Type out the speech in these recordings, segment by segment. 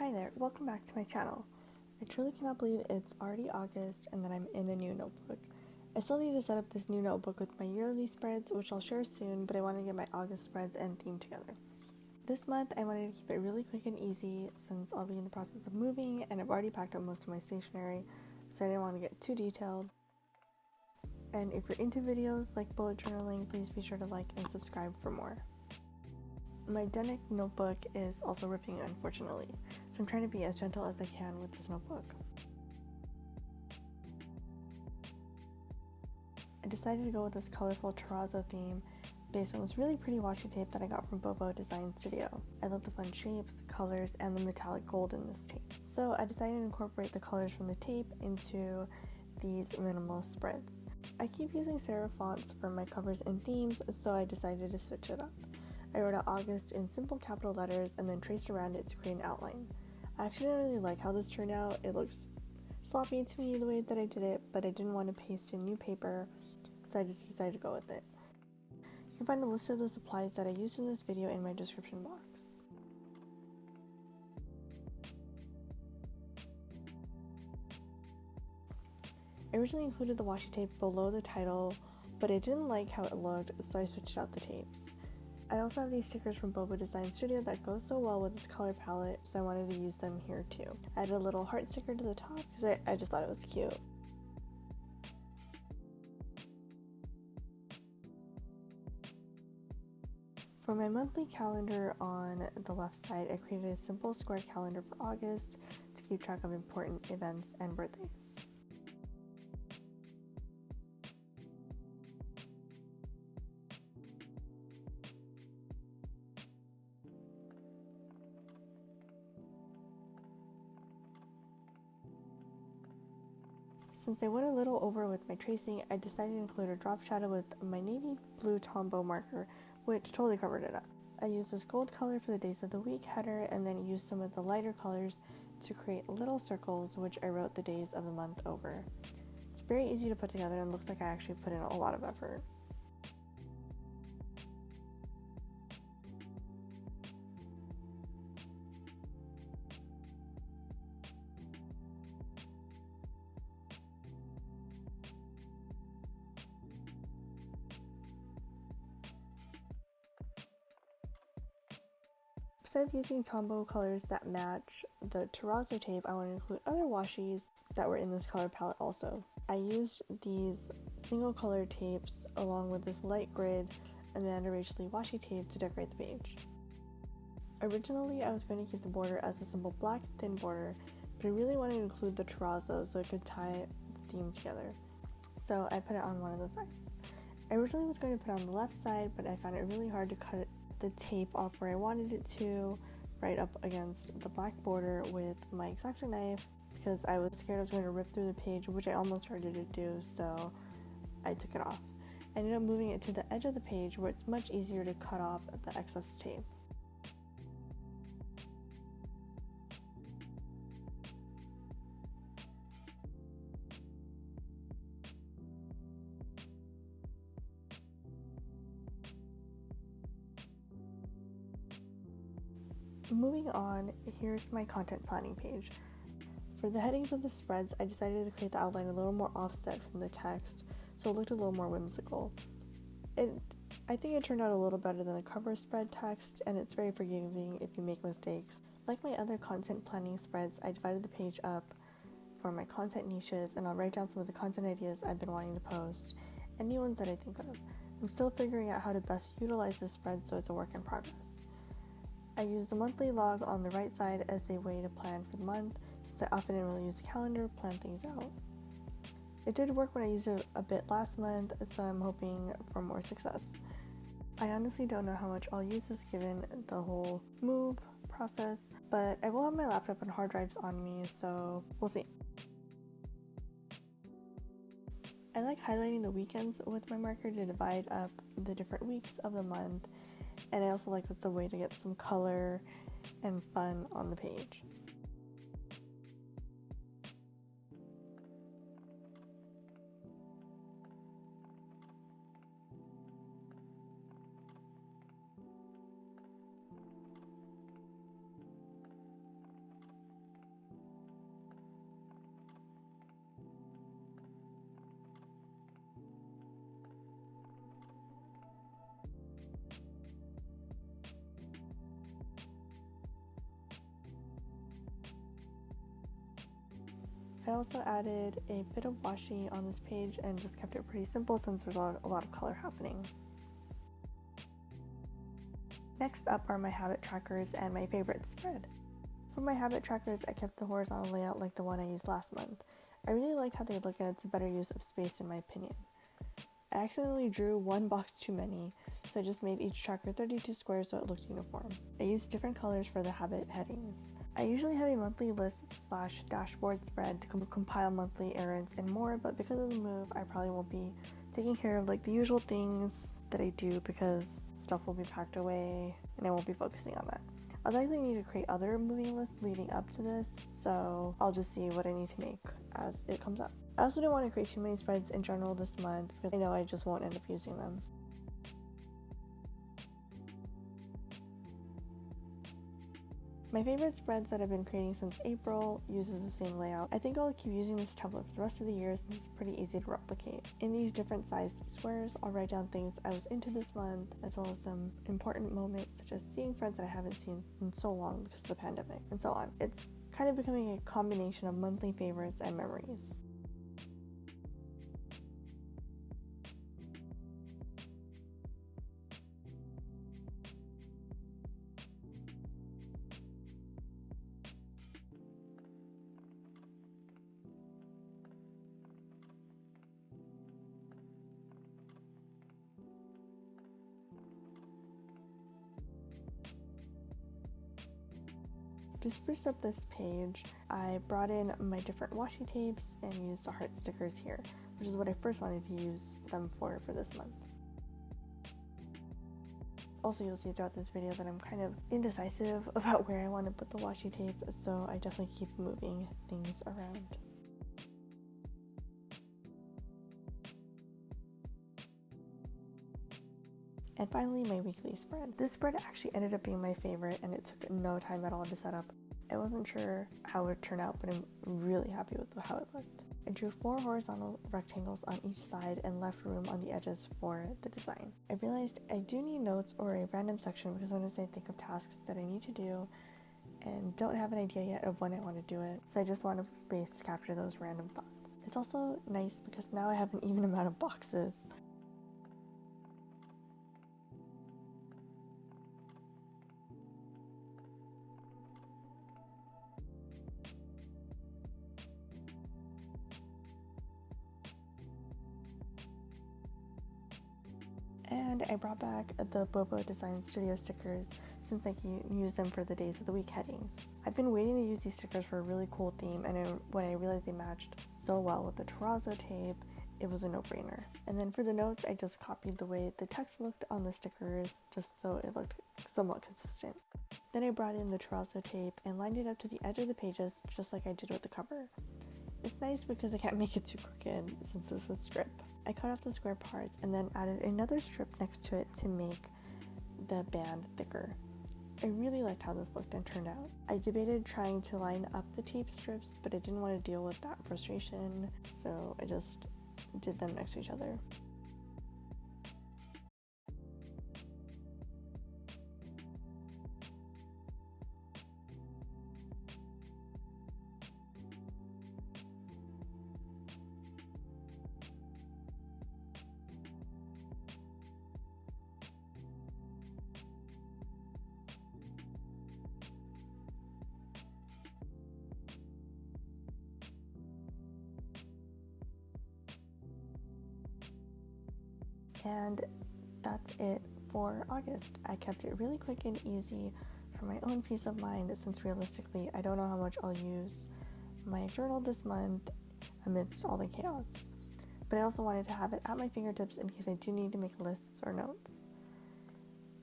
Hi there, welcome back to my channel. I truly cannot believe it's already August and that I'm in a new notebook. I still need to set up this new notebook with my yearly spreads, which I'll share soon, but I want to get my August spreads and theme together. This month I wanted to keep it really quick and easy since I'll be in the process of moving and I've already packed up most of my stationery, so I didn't want to get too detailed. And if you're into videos like bullet journaling, please be sure to like and subscribe for more. My Denic notebook is also ripping, unfortunately, so I'm trying to be as gentle as I can with this notebook. I decided to go with this colorful terrazzo theme based on this really pretty washi tape that I got from Bobo Design Studio. I love the fun shapes, colors, and the metallic gold in this tape. So I decided to incorporate the colors from the tape into these minimalist spreads. I keep using serif fonts for my covers and themes, so I decided to switch it up. I wrote out August in simple capital letters and then traced around it to create an outline. I actually didn't really like how this turned out. It looks sloppy to me the way that I did it, but I didn't want to paste in new paper, so I just decided to go with it. You can find a list of the supplies that I used in this video in my description box. I originally included the washi tape below the title, but I didn't like how it looked, so I switched out the tapes. I also have these stickers from Bobo Design Studio that go so well with its color palette, so I wanted to use them here too. I added a little heart sticker to the top because I just thought it was cute. For my monthly calendar on the left side, I created a simple square calendar for August to keep track of important events and birthdays. Since I went a little over with my tracing, I decided to include a drop shadow with my navy blue Tombow marker, which totally covered it up. I used this gold color for the days of the week header and then used some of the lighter colors to create little circles, which I wrote the days of the month over. It's very easy to put together and looks like I actually put in a lot of effort. Besides using Tombow colors that match the terrazzo tape, I want to include other washi's that were in this color palette also. I used these single color tapes along with this light grid and Amanda Rachel washi tape to decorate the page. Originally, I was going to keep the border as a simple black thin border, but I really wanted to include the terrazzo so it could tie the theme together. So I put it on one of the sides. I originally was going to put it on the left side, but I found it really hard to cut the tape off where I wanted it to, right up against the black border with my X-Acto knife, because I was scared I was going to rip through the page, which I almost started to do, so I took it off. I ended up moving it to the edge of the page where it's much easier to cut off the excess tape. Moving on, here's my content planning page. For the headings of the spreads, I decided to create the outline a little more offset from the text, so it looked a little more whimsical. I think it turned out a little better than the cover spread text, and it's very forgiving if you make mistakes. Like my other content planning spreads, I divided the page up for my content niches, and I'll write down some of the content ideas I've been wanting to post, and new ones that I think of. I'm still figuring out how to best utilize this spread, so it's a work in progress. I use the monthly log on the right side as a way to plan for the month, since I often didn't really use a calendar to plan things out. It did work when I used it a bit last month, so I'm hoping for more success. I honestly don't know how much I'll use this given the whole move process, but I will have my laptop and hard drives on me, so we'll see. I like highlighting the weekends with my marker to divide up the different weeks of the month, and I also like that's a way to get some color and fun on the page. I also added a bit of washi on this page and just kept it pretty simple since there's a lot of color happening. Next up are my habit trackers and my favorite spread. For my habit trackers, I kept the horizontal layout like the one I used last month. I really like how they look and it's a better use of space in my opinion. I accidentally drew one box too many, so I just made each tracker 32 squares so it looked uniform. I used different colors for the habit headings. I usually have a monthly list / dashboard spread to compile monthly errands and more, but because of the move, I probably won't be taking care of like the usual things that I do because stuff will be packed away and I won't be focusing on that. I'll likely need to create other moving lists leading up to this, so I'll just see what I need to make as it comes up. I also don't want to create too many spreads in general this month because I know I just won't end up using them. My favorite spreads that I've been creating since April uses the same layout. I think I'll keep using this template for the rest of the year since it's pretty easy to replicate. In these different sized squares, I'll write down things I was into this month, as well as some important moments such as seeing friends that I haven't seen in so long because of the pandemic, and so on. It's kind of becoming a combination of monthly favorites and memories. To spruce up this page, I brought in my different washi tapes and used the heart stickers here, which is what I first wanted to use them for this month. Also, you'll see throughout this video that I'm kind of indecisive about where I want to put the washi tape, so I definitely keep moving things around. And finally, my weekly spread. This spread actually ended up being my favorite and it took no time at all to set up. I wasn't sure how it would turn out, but I'm really happy with how it looked. I drew 4 horizontal rectangles on each side and left room on the edges for the design. I realized I do need notes or a random section because sometimes I think of tasks that I need to do and don't have an idea yet of when I want to do it, so I just want a space to capture those random thoughts. It's also nice because now I have an even amount of boxes. And I brought back the Bobo Design Studio stickers since I can use them for the days of the week headings. I've been waiting to use these stickers for a really cool theme, and when I realized they matched so well with the terrazzo tape, it was a no-brainer. And then for the notes, I just copied the way the text looked on the stickers just so it looked somewhat consistent. Then I brought in the terrazzo tape and lined it up to the edge of the pages just like I did with the cover. It's nice because I can't make it too crooked since it's a strip. I cut off the square parts and then added another strip next to it to make the band thicker. I really liked how this looked and turned out. I debated trying to line up the tape strips, but I didn't want to deal with that frustration, so I just did them next to each other. And that's it for August. I kept it really quick and easy for my own peace of mind since realistically I don't know how much I'll use my journal this month amidst all the chaos. But I also wanted to have it at my fingertips in case I do need to make lists or notes.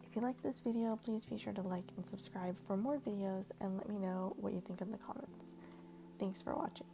If you like this video, please be sure to like and subscribe for more videos and let me know what you think in the comments. Thanks for watching.